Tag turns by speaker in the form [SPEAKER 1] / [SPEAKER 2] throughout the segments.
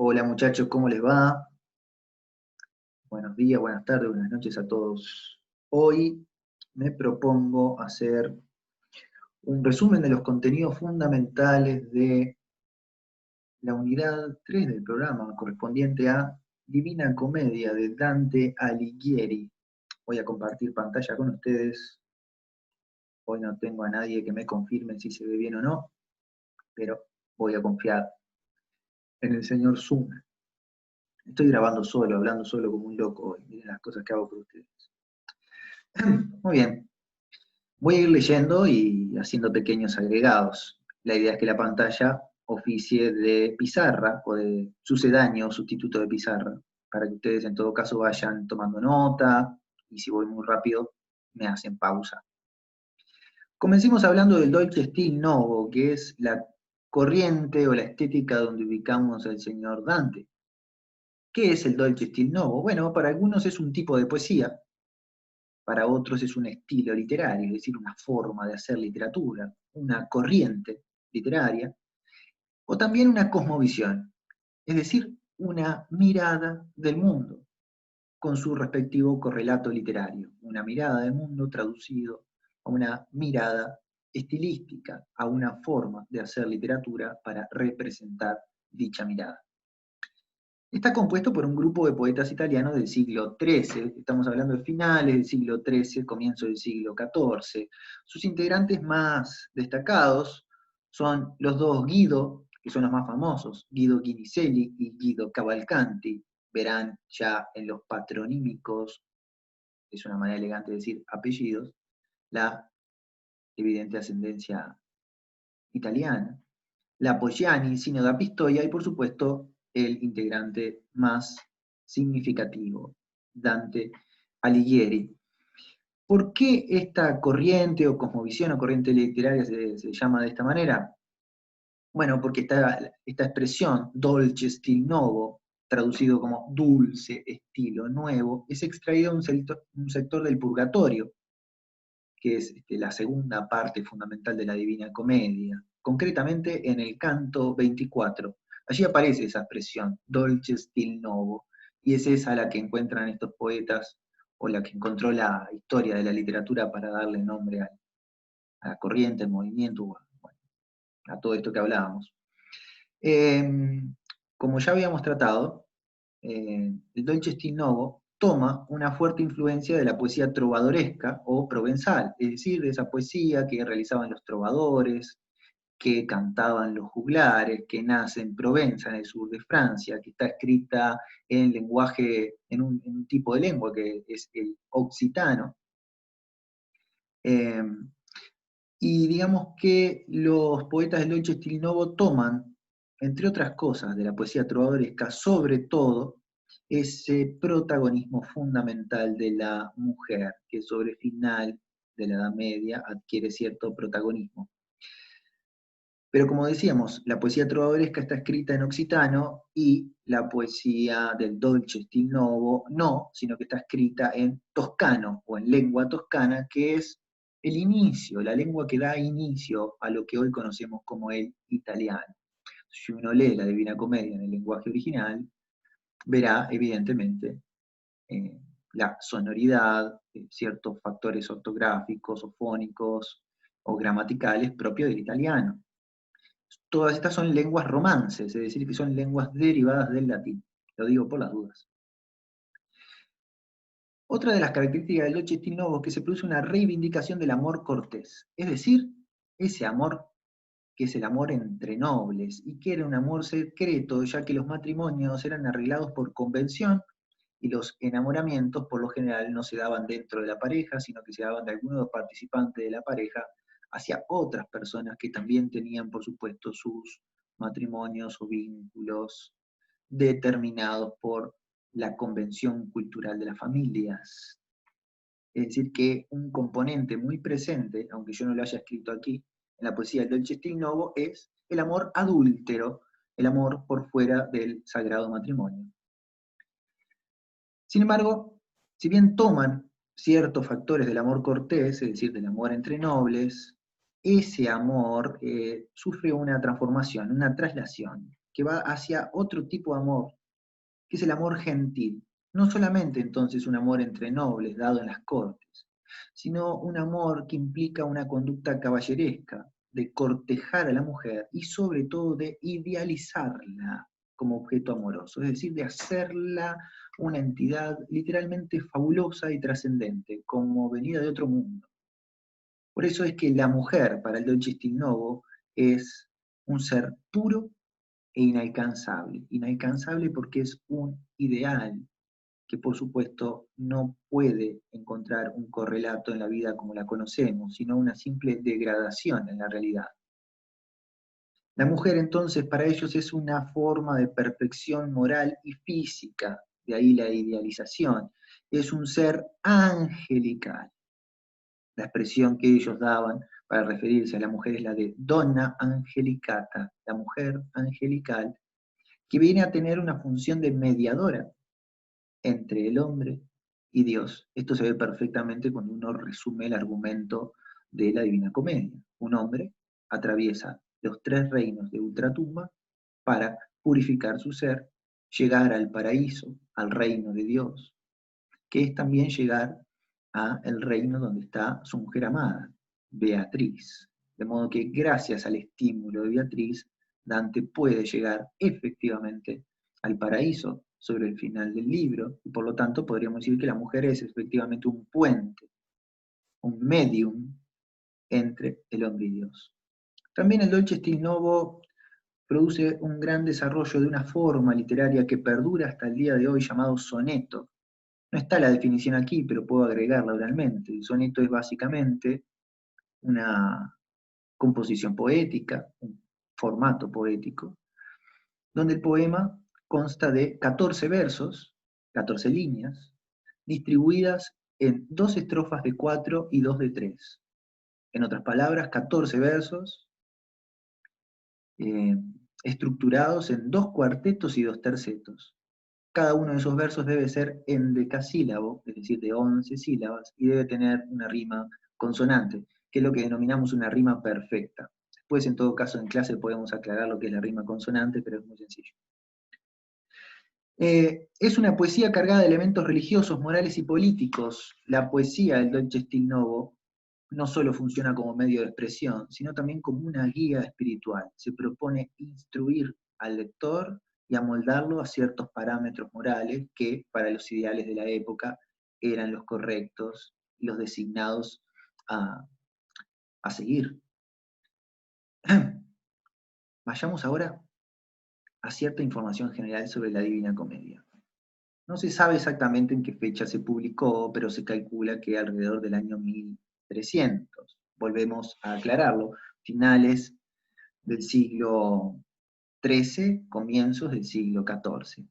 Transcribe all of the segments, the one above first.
[SPEAKER 1] Hola muchachos, ¿cómo les va? Buenos días, buenas tardes, buenas noches a todos. Hoy me propongo hacer un resumen de los contenidos fundamentales de la unidad 3 del programa, correspondiente a Divina Comedia de Dante Alighieri. Voy a compartir pantalla con ustedes. Hoy no tengo a nadie que me confirme si se ve bien o no, pero voy a confiar en el señor Zoom. Estoy grabando solo, hablando solo como un loco hoy. Miren las cosas que hago por ustedes. Muy bien. Voy a ir leyendo y haciendo pequeños agregados. La idea es que la pantalla oficie de pizarra o de sucedáneo, sustituto de pizarra, para que ustedes en todo caso vayan tomando nota y si voy muy rápido me hacen pausa. Comencemos hablando del Dolce Stil Novo, que es la corriente o la estética donde ubicamos al señor Dante. ¿Qué es el Dolce Stil Novo? Bueno, para algunos es un tipo de poesía, para otros es un estilo literario, es decir, una forma de hacer literatura, una corriente literaria, o también una cosmovisión, es decir, una mirada del mundo, con su respectivo correlato literario, una mirada del mundo traducido a una mirada estilística, a una forma de hacer literatura para representar dicha mirada. Está compuesto por un grupo de poetas italianos del siglo XIII, estamos hablando de finales del siglo XIII, comienzo del siglo XIV. Sus integrantes más destacados son los dos Guido, que son los más famosos, Guido Guinizelli y Guido Cavalcanti. Verán ya en los patronímicos, es una manera elegante de decir apellidos, la evidente ascendencia italiana. La Poggiani, Sino da Pistoia y por supuesto el integrante más significativo, Dante Alighieri. ¿Por qué esta corriente o cosmovisión o corriente literaria se llama de esta manera? Bueno, porque esta expresión, dolce stil novo, traducido como dulce estilo nuevo, es extraído de un sector del purgatorio, que es la segunda parte fundamental de la Divina Comedia, concretamente en el canto 24. Allí aparece esa expresión, dolce stil novo, y es esa la que encuentran estos poetas, o la que encontró la historia de la literatura para darle nombre a la corriente, al movimiento, bueno, a todo esto que hablábamos. Como ya habíamos tratado, el Dolce Stil Novo toma una fuerte influencia de la poesía trovadoresca o provenzal, es decir, de esa poesía que realizaban los trovadores, que cantaban los juglares, que nace en Provenza, en el sur de Francia, que está escrita en lenguaje, en un tipo de lengua que es el occitano. Eh, y digamos que los poetas del Dolce Stil Novo toman, entre otras cosas, de la poesía trovadoresca, sobre todo ese protagonismo fundamental de la mujer, que sobre el final de la Edad Media adquiere cierto protagonismo. Pero como decíamos, la poesía trovadoresca está escrita en occitano y la poesía del Dolce Stil Novo no, sino que está escrita en toscano o en lengua toscana, que es el inicio, la lengua que da inicio a lo que hoy conocemos como el italiano. Si uno lee la Divina Comedia en el lenguaje original, verá evidentemente eh, la sonoridad, ciertos factores ortográficos o fónicos o gramaticales propios del italiano. Todas estas son lenguas romances, es decir, que son lenguas derivadas del latín. Lo digo por las dudas. Otra de las características del Dolce Stil Novo es que se produce una reivindicación del amor cortés, es decir, ese amor que es el amor entre nobles, y que era un amor secreto, ya que los matrimonios eran arreglados por convención y los enamoramientos por lo general no se daban dentro de la pareja, sino que se daban de algunos participantes de la pareja hacia otras personas que también tenían, por supuesto, sus matrimonios o vínculos determinados por la convención cultural de las familias. Es decir, que un componente muy presente, aunque yo no lo haya escrito aquí, en la poesía del Dolce Stil Novo, es el amor adúltero, el amor por fuera del sagrado matrimonio. Sin embargo, si bien toman ciertos factores del amor cortés, es decir, del amor entre nobles, ese amor sufre una transformación, una traslación. que va hacia otro tipo de amor, que es el amor gentil. No solamente entonces un amor entre nobles dado en las cortes, sino un amor que implica una conducta caballeresca, de cortejar a la mujer y sobre todo de idealizarla como objeto amoroso, es decir, de hacerla una entidad literalmente fabulosa y trascendente, como venida de otro mundo. Por eso es que la mujer, para el Dolce Stil Novo, es un ser puro e inalcanzable. Inalcanzable porque es un ideal que por supuesto no puede encontrar un correlato en la vida como la conocemos, sino una simple degradación en la realidad. La mujer entonces para ellos es una forma de perfección moral y física, de ahí la idealización. Es un ser angelical. La expresión que ellos daban para referirse a la mujer es la de donna angelicata, la mujer angelical, que viene a tener una función de mediadora entre el hombre y Dios. Esto se ve perfectamente cuando uno resume el argumento de la Divina Comedia. Un hombre atraviesa los tres reinos de ultratumba para purificar su ser, llegar al paraíso, al reino de Dios, que es también llegar al reino donde está su mujer amada, Beatriz. De modo que gracias al estímulo de Beatriz, Dante puede llegar efectivamente al paraíso sobre el final del libro, y por lo tanto podríamos decir que la mujer es efectivamente un puente, un medium entre el hombre y Dios. También el Dolce Stil Novo produce un gran desarrollo de una forma literaria que perdura hasta el día de hoy llamado soneto. No está la definición aquí, pero puedo agregarla oralmente. El soneto es básicamente una composición poética, un formato poético, donde el poema consta de 14 versos, 14 líneas, distribuidas en 2 estrofas de 4 y 2 de 3. En otras palabras, 14 versos eh, estructurados en 2 cuartetos y 2 tercetos. Cada uno de esos versos debe ser endecasílabo, es decir, de 11 sílabas, y debe tener una rima consonante, que es lo que denominamos una rima perfecta. Después, en todo caso, en clase podemos aclarar lo que es la rima consonante, pero es muy sencillo. Es una poesía cargada de elementos religiosos, morales y políticos. La poesía del Dolce Stil Novo no solo funciona como medio de expresión, sino también como una guía espiritual. Se propone instruir al lector y amoldarlo a ciertos parámetros morales que para los ideales de la época eran los correctos y los designados a seguir. Vayamos ahora a cierta información general sobre la Divina Comedia. No se sabe exactamente en qué fecha se publicó, pero se calcula que alrededor del año 1300. Volvemos a aclararlo, finales del siglo XIII, comienzos del siglo XIV.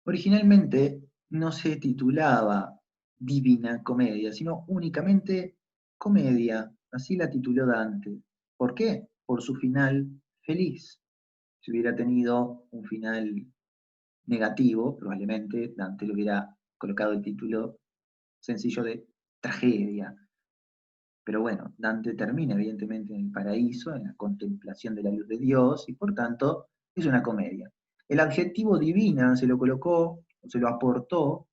[SPEAKER 1] Originalmente no se titulaba Divina Comedia, sino únicamente Comedia, así la tituló Dante. ¿Por qué? Por su final feliz. Si hubiera tenido un final negativo, probablemente Dante le hubiera colocado el título sencillo de tragedia. Pero bueno, Dante termina evidentemente en el paraíso, en la contemplación de la luz de Dios, y por tanto es una comedia. El adjetivo divina se lo colocó, se lo aportó,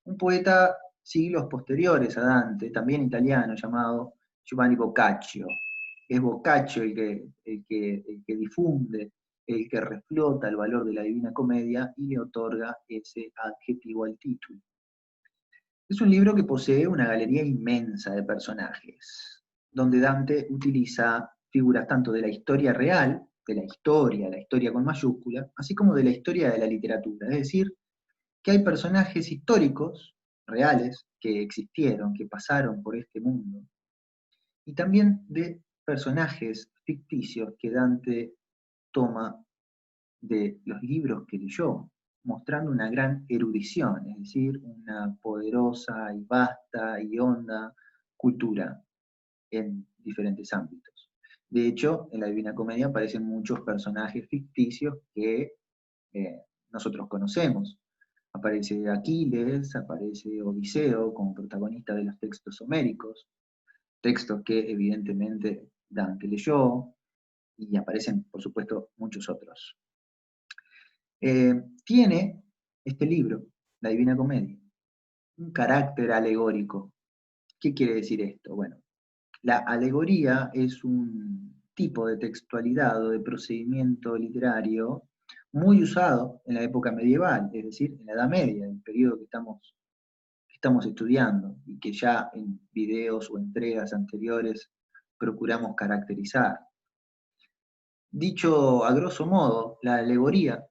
[SPEAKER 1] un poeta siglos posteriores a Dante, también italiano, llamado Giovanni Boccaccio. Es Boccaccio el que difunde, el que reflota el valor de la Divina Comedia y le otorga ese adjetivo al título. Es un libro que posee una galería inmensa de personajes, donde Dante utiliza figuras tanto de la historia real, de la historia con mayúscula, así como de la historia de la literatura. Es decir, que hay personajes históricos, reales, que existieron, que pasaron por este mundo, y también de personajes ficticios que Dante toma de los libros que leyó, mostrando una gran erudición, es decir, una poderosa y vasta y honda cultura en diferentes ámbitos. De hecho, en la Divina Comedia aparecen muchos personajes ficticios que nosotros conocemos. Aparece Aquiles, aparece Odiseo como protagonista de los textos homéricos, textos que evidentemente Dante leyó, y aparecen, por supuesto, muchos otros. Tiene este libro, La Divina Comedia, un carácter alegórico. ¿Qué quiere decir esto? Bueno, la alegoría es un tipo de textualidad o de procedimiento literario muy usado en la época medieval, es decir, en la Edad Media, el periodo que estamos estudiando y que ya en videos o entregas anteriores procuramos caracterizar. Dicho a grosso modo, la alegoría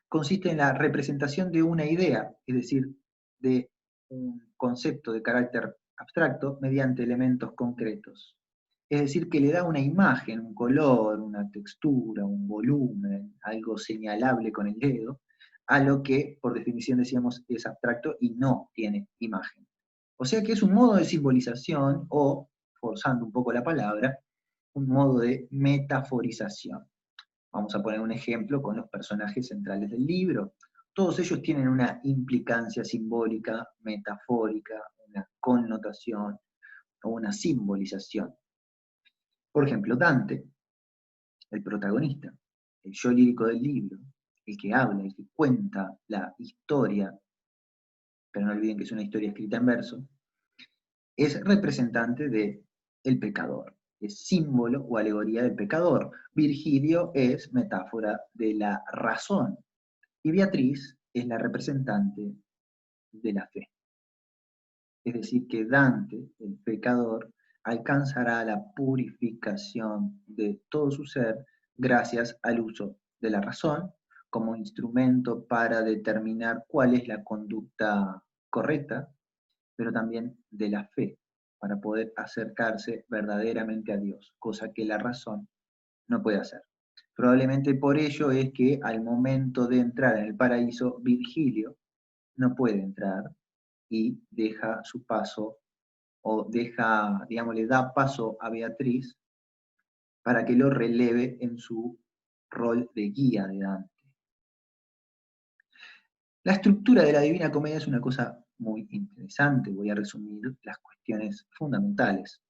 [SPEAKER 1] consiste en la representación de una idea, es decir, de un concepto de carácter abstracto mediante elementos concretos. Es decir, que le da una imagen, un color, una textura, un volumen, algo señalable con el dedo, a lo que, por definición decíamos, es abstracto y no tiene imagen. O sea que es un modo de simbolización o, forzando un poco la palabra, un modo de metaforización. Vamos a poner un ejemplo con los personajes centrales del libro. Todos ellos tienen una implicancia simbólica, metafórica, una connotación o una simbolización. Por ejemplo, Dante, el protagonista, el yo lírico del libro, el que habla, el que cuenta la historia, pero no olviden que es una historia escrita en verso, es representante del pecador, es símbolo o alegoría del pecador. Virgilio es metáfora de la razón y Beatriz es la representante de la fe. Es decir, que Dante, el pecador, alcanzará la purificación de todo su ser gracias al uso de la razón como instrumento para determinar cuál es la conducta correcta, pero también de la fe, para poder acercarse verdaderamente a Dios, cosa que la razón no puede hacer. Probablemente por ello es que al momento de entrar en el paraíso, Virgilio no puede entrar y deja su paso, o deja, digamos, le da paso a Beatriz para que lo releve en su rol de guía de Dante. La estructura de la Divina Comedia es una cosa muy interesante, voy a resumir las cuestiones fundamentales.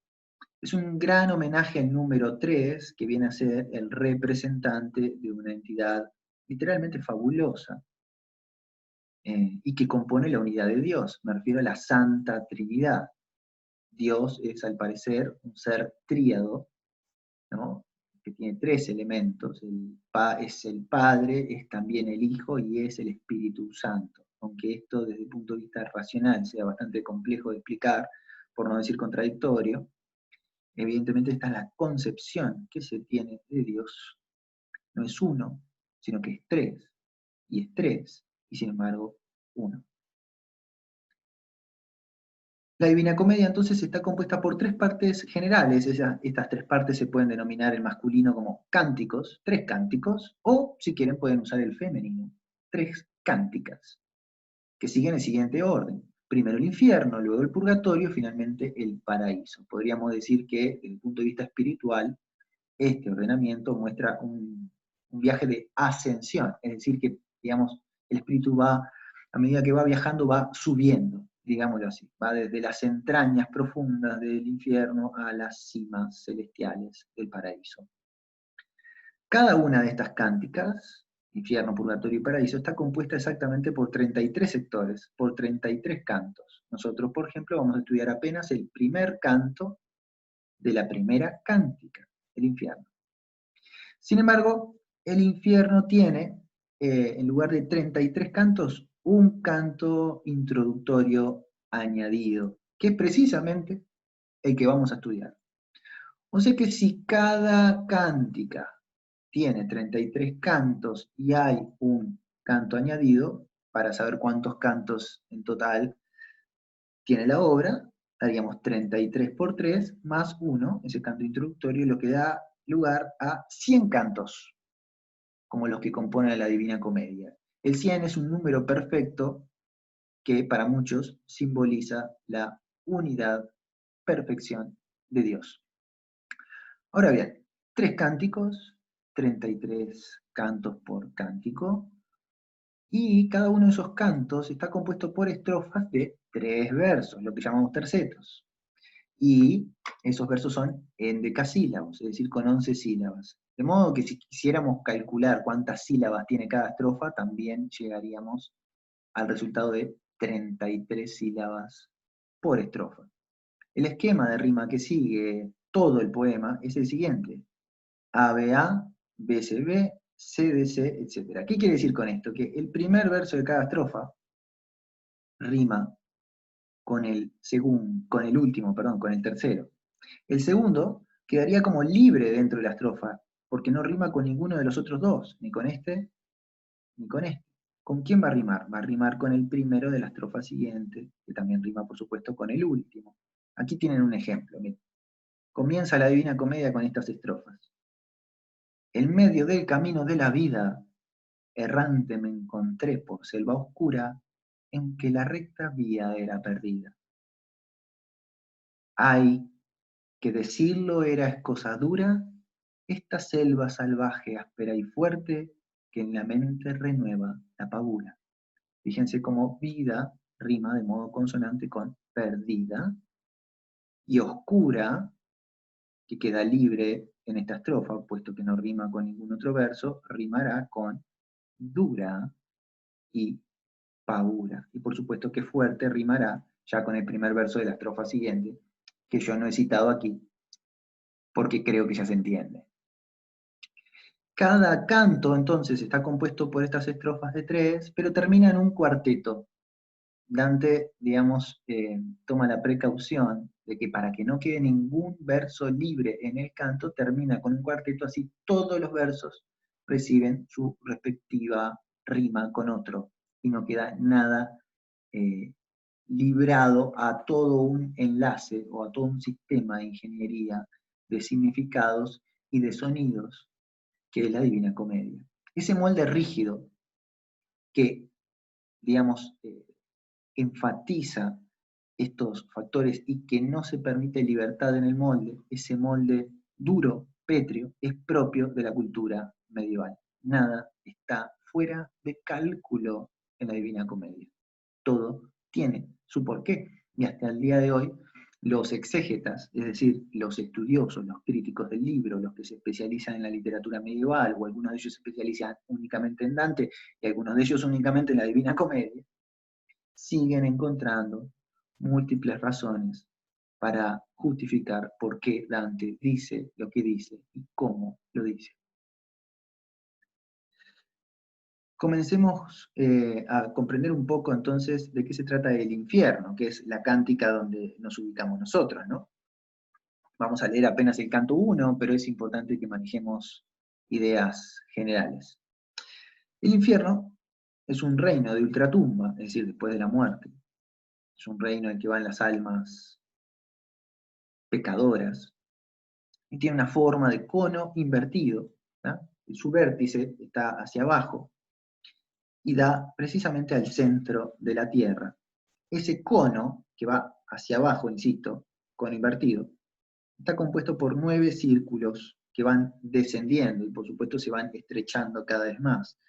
[SPEAKER 1] Es un gran homenaje al número 3, que viene a ser el representante de una entidad literalmente fabulosa, y que compone la unidad de Dios. Me refiero a la Santa Trinidad. Dios es, al parecer, un ser tríado, ¿no? Que tiene tres elementos. Es el Padre, es también el Hijo y es el Espíritu Santo. Aunque esto desde el punto de vista racional sea bastante complejo de explicar, por no decir contradictorio, evidentemente esta es la concepción que se tiene de Dios. No es uno, sino que es tres, y es tres, y sin embargo, uno. La Divina Comedia entonces está compuesta por tres partes generales. Estas tres partes se pueden denominar en masculino como cánticos, tres cánticos, o si quieren pueden usar el femenino, tres cánticas, que siguen el siguiente orden. Primero el infierno, luego el purgatorio, finalmente el paraíso. Podríamos decir que desde el punto de vista espiritual, este ordenamiento muestra un viaje de ascensión, es decir, que, digamos, el espíritu va, a medida que va viajando, va subiendo, digámoslo así, va desde las entrañas profundas del infierno a las cimas celestiales del paraíso. Cada una de estas cánticas, infierno, purgatorio y paraíso, está compuesta exactamente por 33 sectores, por 33 cantos. Nosotros, por ejemplo, vamos a estudiar apenas el primer canto de la primera cántica, el infierno. Sin embargo, el infierno tiene, en lugar de 33 cantos, un canto introductorio añadido, que es precisamente el que vamos a estudiar. O sea que si cada cántica tiene 33 cantos y hay un canto añadido, para saber cuántos cantos en total tiene la obra, daríamos 33 por 3 más 1, ese canto introductorio, lo que da lugar a 100 cantos, como los que componen la Divina Comedia. El 100 es un número perfecto que para muchos simboliza la unidad, perfección de Dios. Ahora bien, 3 cánticos, 33 cantos por cántico, y cada uno de esos cantos está compuesto por estrofas de 3 versos, lo que llamamos tercetos. Y esos versos son endecasílabos, es decir, con 11 sílabas. De modo que si quisiéramos calcular cuántas sílabas tiene cada estrofa, también llegaríamos al resultado de 33 sílabas por estrofa. El esquema de rima que sigue todo el poema es el siguiente: ABA, BCB, CDC, etc. ¿Qué quiere decir con esto? Que el primer verso de cada estrofa rima con el último, perdón, con el tercero. El segundo quedaría como libre dentro de la estrofa, porque no rima con ninguno de los otros dos, ni con este, ni con este. ¿Con quién va a rimar? Va a rimar con el primero de la estrofa siguiente, que también rima, por supuesto, con el último. Aquí tienen un ejemplo. Miren. Comienza la Divina Comedia con estas estrofas. En medio del camino de la vida, errante me encontré por selva oscura, en que la recta vía era perdida. Ay, que decirlo era es cosa dura, esta selva salvaje, áspera y fuerte, que en la mente renueva la pavura. Fíjense cómo vida rima de modo consonante con perdida, y oscura, que queda libre en esta estrofa, puesto que no rima con ningún otro verso, rimará con dura y pavura. Y por supuesto que fuerte rimará ya con el primer verso de la estrofa siguiente, que yo no he citado aquí, porque creo que ya se entiende. Cada canto entonces está compuesto por estas estrofas de 3, pero termina en un cuarteto. Dante, digamos, toma la precaución de que para que no quede ningún verso libre en el canto, termina con un cuarteto, así todos los versos reciben su respectiva rima con otro, y no queda nada librado a todo un enlace o a todo un sistema de ingeniería de significados y de sonidos que es la Divina Comedia. Ese molde rígido que, digamos, enfatiza estos factores y que no se permite libertad en el molde, ese molde duro, pétreo, es propio de la cultura medieval. Nada está fuera de cálculo en la Divina Comedia. Todo tiene su porqué. Y hasta el día de hoy, los exégetas, es decir, los estudiosos, los críticos del libro, los que se especializan en la literatura medieval, o algunos de ellos se especializan únicamente en Dante, y algunos de ellos únicamente en la Divina Comedia, siguen encontrando múltiples razones para justificar por qué Dante dice lo que dice y cómo lo dice. Comencemos a comprender un poco entonces de qué se trata el infierno, que es la cántica donde nos ubicamos nosotros, ¿no? Vamos a leer apenas el canto 1, pero es importante que manejemos ideas generales. El infierno es un reino de ultratumba, es decir, después de la muerte. Es un reino en el que van las almas pecadoras, y tiene una forma de cono invertido, ¿no? Su vértice está hacia abajo, y da precisamente al centro de la Tierra. Ese cono, que va hacia abajo, insisto, cono invertido, está compuesto por 9 círculos que van descendiendo y por supuesto se van estrechando cada vez más.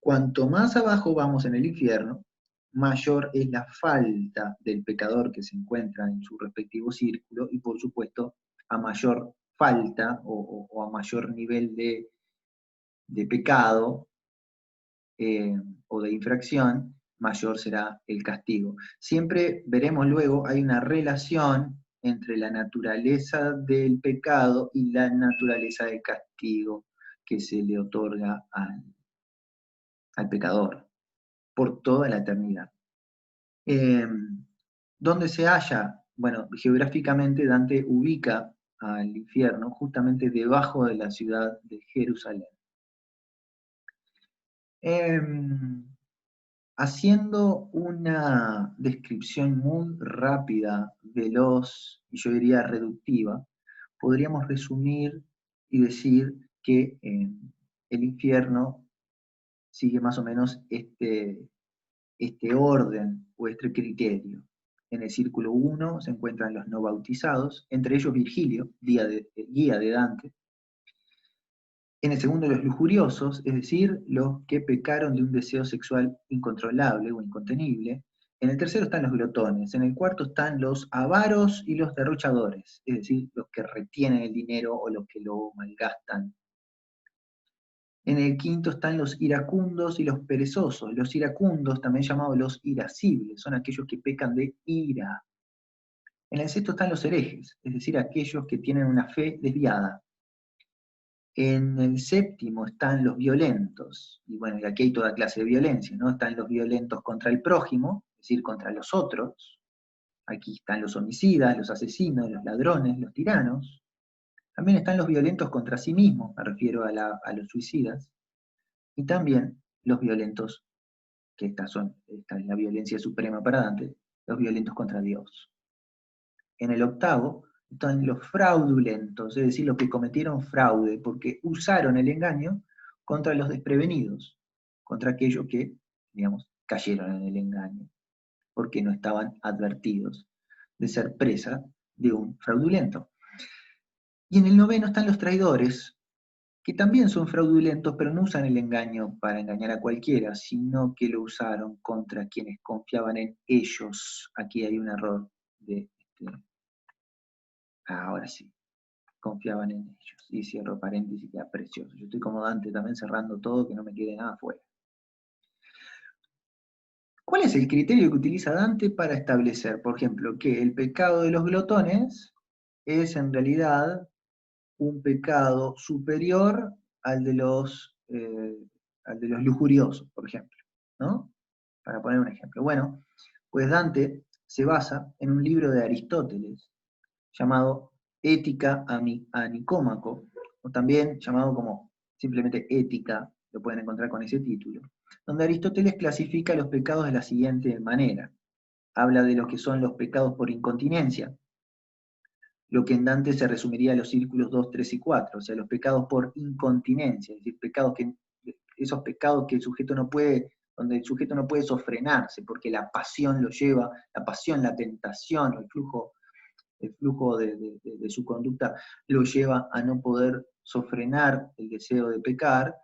[SPEAKER 1] Cuanto más abajo vamos en el infierno, mayor es la falta del pecador que se encuentra en su respectivo círculo y por supuesto a mayor falta o a mayor nivel de pecado o de infracción, mayor será el castigo. Siempre veremos luego, hay una relación entre la naturaleza del pecado y la naturaleza del castigo que se le otorga al pecador por toda la eternidad. ¿Dónde se halla? Bueno, geográficamente Dante ubica al infierno justamente debajo de la ciudad de Jerusalén. Haciendo una descripción muy rápida, veloz y yo diría reductiva, podríamos resumir y decir que el infierno sigue más o menos este orden o este criterio. En el círculo 1 se encuentran los no bautizados, entre ellos Virgilio, guía de Dante. En el segundo, los lujuriosos, es decir, los que pecaron de un deseo sexual incontrolable o incontenible. En el tercero están los glotones. En el cuarto están los avaros y los derrochadores, es decir, los que retienen el dinero o los que lo malgastan En el quinto están los iracundos y los perezosos. Los iracundos, también llamados los irascibles, son aquellos que pecan de ira. En el sexto están los herejes, es decir, aquellos que tienen una fe desviada. En el séptimo están los violentos, y bueno, y aquí hay toda clase de violencia, ¿no? Están los violentos contra el prójimo, es decir, contra los otros. Aquí están los homicidas, los asesinos, los ladrones, los tiranos. También están los violentos contra sí mismos, me refiero a los suicidas. Y también los violentos, que esta es la violencia suprema para Dante, los violentos contra Dios. En el octavo están los fraudulentos, es decir, los que cometieron fraude, porque usaron el engaño contra los desprevenidos, contra aquellos que, digamos, cayeron en el engaño, porque no estaban advertidos de ser presa de un fraudulento. Y en el noveno están los traidores, que también son fraudulentos, pero no usan el engaño para engañar a cualquiera, sino que lo usaron contra quienes confiaban en ellos. Aquí hay un error de... ahora sí, confiaban en ellos. Y cierro paréntesis, queda precioso. Yo estoy como Dante también cerrando todo, que no me quede nada afuera. ¿Cuál es el criterio que utiliza Dante para establecer, por ejemplo, que el pecado de los glotones es en realidad un pecado superior al de los lujuriosos, por ejemplo, ¿no? Para poner un ejemplo. Bueno, pues Dante se basa en un libro de Aristóteles llamado Ética a Nicómaco, o también llamado como simplemente Ética, lo pueden encontrar con ese título, donde Aristóteles clasifica los pecados de la siguiente manera. Habla de lo que son los pecados por incontinencia, lo que en Dante se resumiría a los círculos 2, 3 y 4, o sea, los pecados por incontinencia, es decir, esos pecados que el sujeto no puede, donde el sujeto no puede sofrenarse, porque la pasión lo lleva, la pasión, la tentación, el flujo de su conducta lo lleva a no poder sofrenar el deseo de pecar.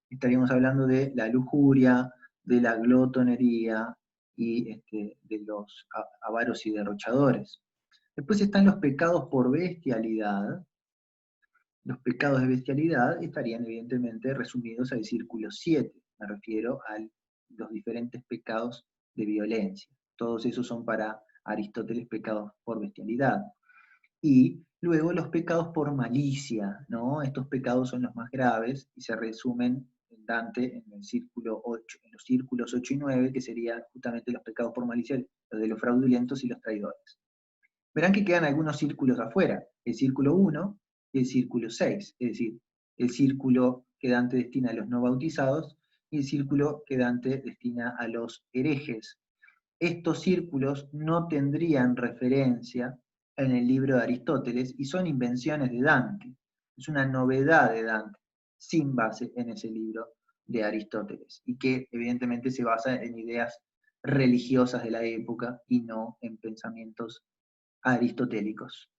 [SPEAKER 1] Estaríamos hablando de la lujuria, de la glotonería y de los avaros y derrochadores. Después están los pecados por bestialidad. Los pecados de bestialidad estarían evidentemente resumidos al círculo 7. Me refiero a los diferentes pecados de violencia. Todos esos son para Aristóteles pecados por bestialidad. Y luego los pecados por malicia, ¿no? Estos pecados son los más graves y se resumen en Dante en el círculo 8, en los círculos 8 y 9, que serían justamente los pecados por malicia, los de los fraudulentos y los traidores. Verán que quedan algunos círculos afuera, el círculo 1 y el círculo 6, es decir, el círculo que Dante destina a los no bautizados y el círculo que Dante destina a los herejes. Estos círculos no tendrían referencia en el libro de Aristóteles y son invenciones de Dante. Es una novedad de Dante, sin base en ese libro de Aristóteles, y que evidentemente se basa en ideas religiosas de la época y no en pensamientos aristotélicos.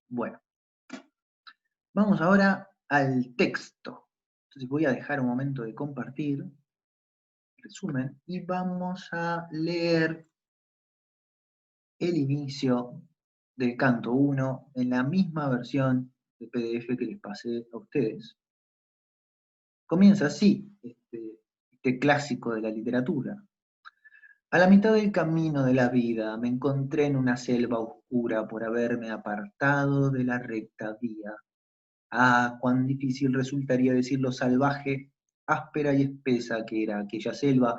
[SPEAKER 1] Bueno, vamos ahora al texto. Entonces voy a dejar un momento de compartir, resumen, y vamos a leer el inicio del canto 1 en la misma versión de PDF que les pasé a ustedes. Comienza así, este clásico de la literatura. A la mitad del camino de la vida me encontré en una selva oscura por haberme apartado de la recta vía. Ah, cuán difícil resultaría decir lo salvaje, áspera y espesa que era aquella selva,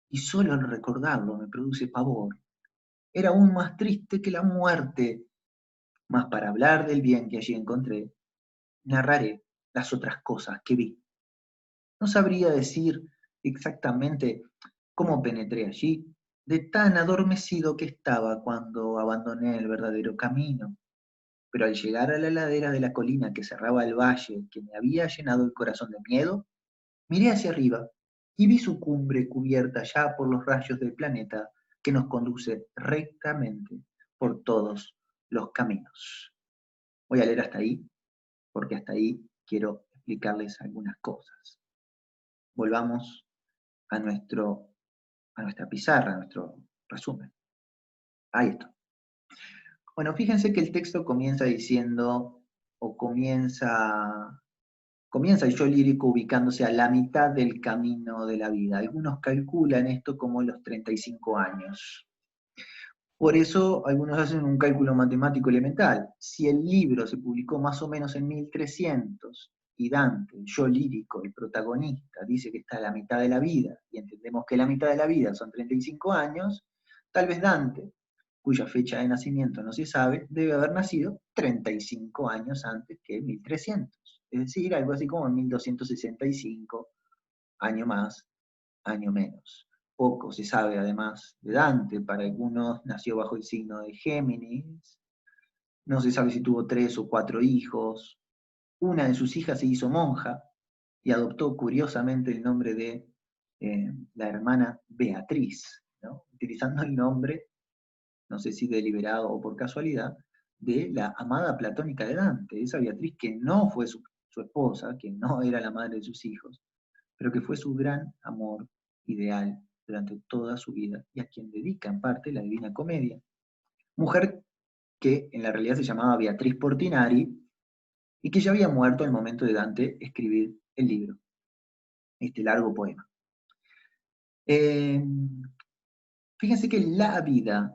[SPEAKER 1] y solo al recordarlo me produce pavor. Era aún más triste que la muerte, mas para hablar del bien que allí encontré, narraré las otras cosas que vi. No sabría decir exactamente cómo penetré allí, de tan adormecido que estaba cuando abandoné el verdadero camino. Pero al llegar a la ladera de la colina que cerraba el valle, que me había llenado el corazón de miedo, miré hacia arriba y vi su cumbre cubierta ya por los rayos del planeta que nos conduce rectamente por todos los caminos. Voy a leer hasta ahí, porque hasta ahí quiero explicarles algunas cosas. Volvamos a nuestra pizarra, a nuestro resumen. Ahí está. Bueno, fíjense que el texto comienza diciendo, o comienza Comienza el yo lírico ubicándose a la mitad del camino de la vida. Algunos calculan esto como los 35 años. Por eso algunos hacen un cálculo matemático elemental. Si el libro se publicó más o menos en 1300 y Dante, el yo lírico, el protagonista, dice que está a la mitad de la vida, y entendemos que la mitad de la vida son 35 años, tal vez Dante, cuya fecha de nacimiento no se sabe, debe haber nacido 35 años antes que 1300. Es decir, algo así como en 1265, año más, año menos. Poco se sabe además de Dante, para algunos nació bajo el signo de Géminis, no se sabe si tuvo 3 o 4 hijos, una de sus hijas se hizo monja y adoptó curiosamente el nombre de la hermana Beatriz, ¿no? Utilizando el nombre, no sé si deliberado o por casualidad, de la amada platónica de Dante, esa Beatriz que no fue su esposa, que no era la madre de sus hijos, pero que fue su gran amor ideal durante toda su vida y a quien dedica en parte la Divina Comedia. Mujer que en la realidad se llamaba Beatriz Portinari y que ya había muerto al momento de Dante escribir el libro, este largo poema. Eh, Fíjense que la vida,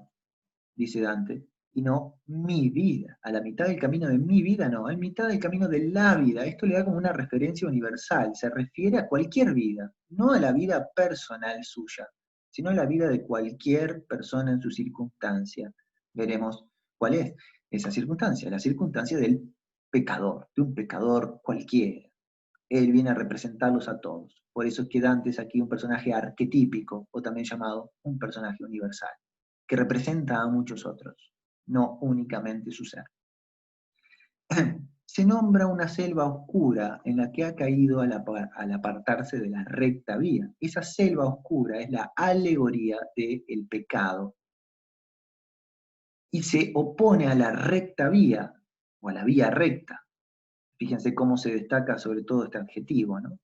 [SPEAKER 1] dice Dante, y no mi vida. A la mitad del camino de mi vida no, a la mitad del camino de la vida. Esto le da como una referencia universal, se refiere a cualquier vida, no a la vida personal suya, sino a la vida de cualquier persona en su circunstancia. Veremos cuál es esa circunstancia, la circunstancia del pecador, de un pecador cualquiera. Él viene a representarlos a todos. Por eso es que Dante es aquí un personaje arquetípico, o también llamado un personaje universal, que representa a muchos otros, no únicamente su ser. Se nombra una selva oscura en la que ha caído al apartarse de la recta vía. Esa selva oscura es la alegoría del pecado y se opone a la recta vía, o a la vía recta. Fíjense cómo se destaca sobre todo este adjetivo, ¿no?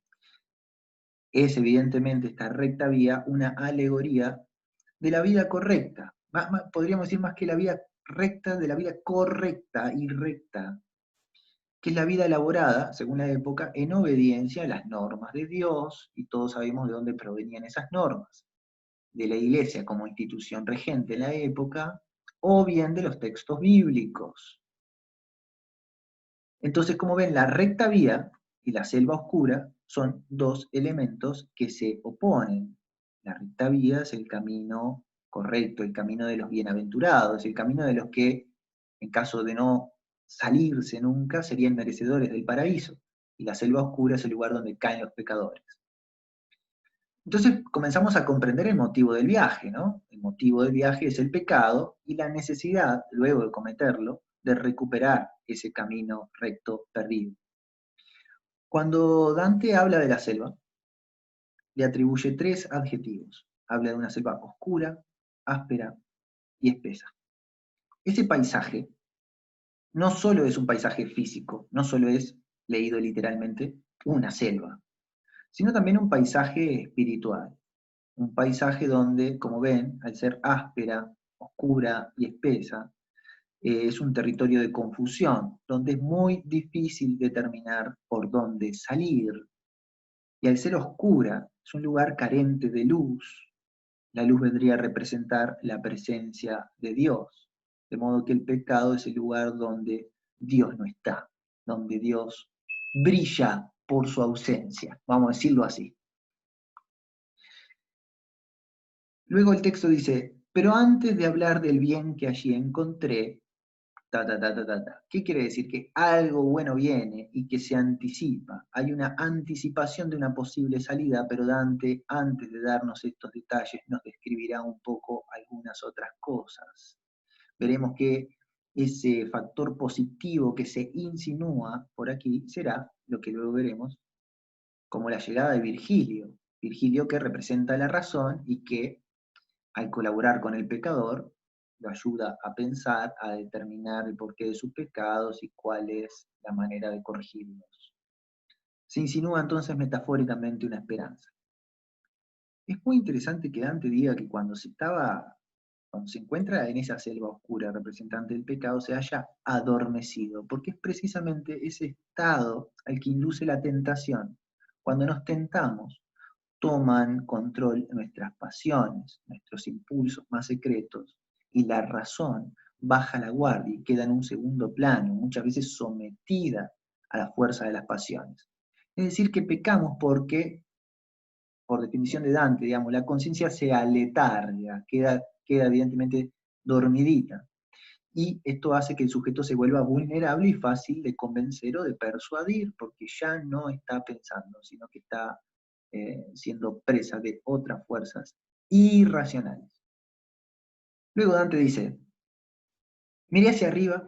[SPEAKER 1] Es evidentemente esta recta vía una alegoría de la vida correcta. Podríamos decir más que la vida recta, de la vida correcta y recta, que es la vida elaborada, según la época, en obediencia a las normas de Dios, y todos sabemos de dónde provenían esas normas, de la Iglesia como institución regente en la época, o bien de los textos bíblicos. Entonces, como ven, la recta vía y la selva oscura son dos elementos que se oponen. La recta vía es el camino correcto, el camino de los bienaventurados, el camino de los que, en caso de no salirse nunca, serían merecedores del paraíso. Y la selva oscura es el lugar donde caen los pecadores. Entonces comenzamos a comprender el motivo del viaje, ¿no? El motivo del viaje es el pecado y la necesidad, luego de cometerlo, de recuperar ese camino recto perdido. Cuando Dante habla de la selva, le atribuye 3 adjetivos. Habla de una selva oscura, áspera y espesa. Ese paisaje no solo es un paisaje físico, no solo es, leído literalmente, una selva, sino también un paisaje espiritual. Un paisaje donde, como ven, al ser áspera, oscura y espesa, es un territorio de confusión, donde es muy difícil determinar por dónde salir. Y al ser oscura, es un lugar carente de luz. La luz vendría a representar la presencia de Dios, de modo que el pecado es el lugar donde Dios no está, donde Dios brilla por su ausencia, vamos a decirlo así. Luego el texto dice, pero antes de hablar del bien que allí encontré, ¿Qué quiere decir? Que algo bueno viene y que se anticipa. Hay una anticipación de una posible salida, pero Dante, antes de darnos estos detalles, nos describirá un poco algunas otras cosas. Veremos que ese factor positivo que se insinúa por aquí será, lo que luego veremos, como la llegada de Virgilio. Virgilio que representa la razón y que al colaborar con el pecador, lo ayuda a pensar, a determinar el porqué de sus pecados y cuál es la manera de corregirlos. Se insinúa entonces metafóricamente una esperanza. Es muy interesante que Dante diga que cuando se estaba cuando se encuentra en esa selva oscura representante del pecado, se haya adormecido, porque es precisamente ese estado al que induce la tentación. Cuando nos tentamos, toman control nuestras pasiones, nuestros impulsos más secretos, y la razón baja la guardia y queda en un segundo plano, muchas veces sometida a la fuerza de las pasiones. Es decir, que pecamos porque, por definición de Dante, digamos, la conciencia se aletarga, queda evidentemente dormidita. Y esto hace que el sujeto se vuelva vulnerable y fácil de convencer o de persuadir, porque ya no está pensando, sino que está siendo presa de otras fuerzas irracionales. Luego Dante dice, miré hacia arriba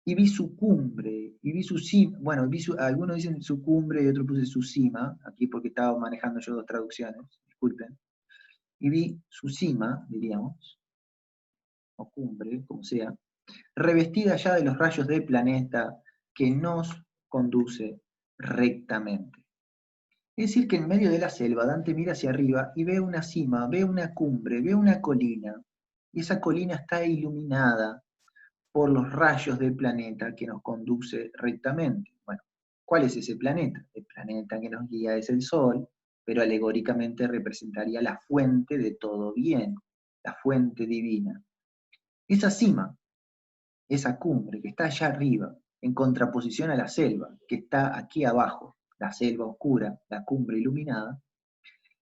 [SPEAKER 1] y vi su cumbre, y vi su cima, bueno, algunos dicen su cumbre y otros puse su cima, aquí porque estaba manejando yo dos traducciones, disculpen, y vi su cima, diríamos, o cumbre, como sea, revestida ya de los rayos del planeta que nos conduce rectamente. Es decir, que en medio de la selva Dante mira hacia arriba y ve una cima, ve una cumbre, ve una colina, y esa colina está iluminada por los rayos del planeta que nos conduce rectamente. Bueno, ¿cuál es ese planeta? El planeta que nos guía es el Sol, pero alegóricamente representaría la fuente de todo bien, la fuente divina. Esa cima, esa cumbre que está allá arriba, en contraposición a la selva, que está aquí abajo, la selva oscura, la cumbre iluminada,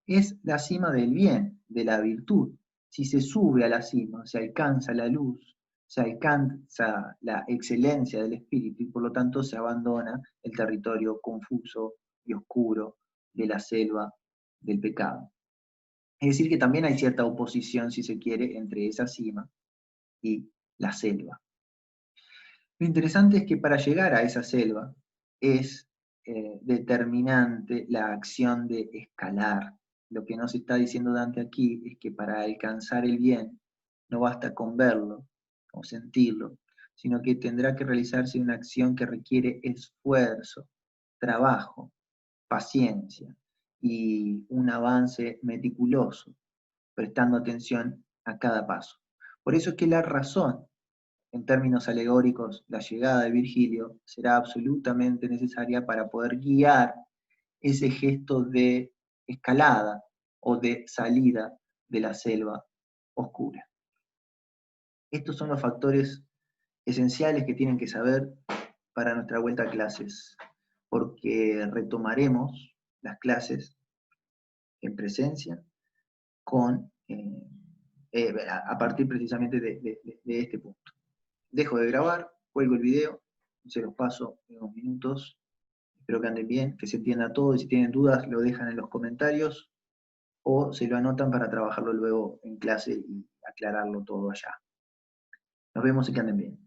[SPEAKER 1] es la cima del bien, de la virtud. Si se sube a la cima, se alcanza la luz, se alcanza la excelencia del espíritu y por lo tanto se abandona el territorio confuso y oscuro de la selva del pecado. Es decir, que también hay cierta oposición, si se quiere, entre esa cima y la selva. Lo interesante es que para llegar a esa selva es determinante la acción de escalar. Lo que nos está diciendo Dante aquí es que para alcanzar el bien no basta con verlo o sentirlo, sino que tendrá que realizarse una acción que requiere esfuerzo, trabajo, paciencia y un avance meticuloso, prestando atención a cada paso. Por eso es que la razón, en términos alegóricos, la llegada de Virgilio será absolutamente necesaria para poder guiar ese gesto de escalada o de salida de la selva oscura. Estos son los factores esenciales que tienen que saber para nuestra vuelta a clases, porque retomaremos las clases en presencia con, a partir precisamente de este punto. Dejo de grabar, cuelgo el video, se los paso en unos minutos. Espero que anden bien, que se entienda todo y si tienen dudas lo dejan en los comentarios o se lo anotan para trabajarlo luego en clase y aclararlo todo allá. Nos vemos y que anden bien.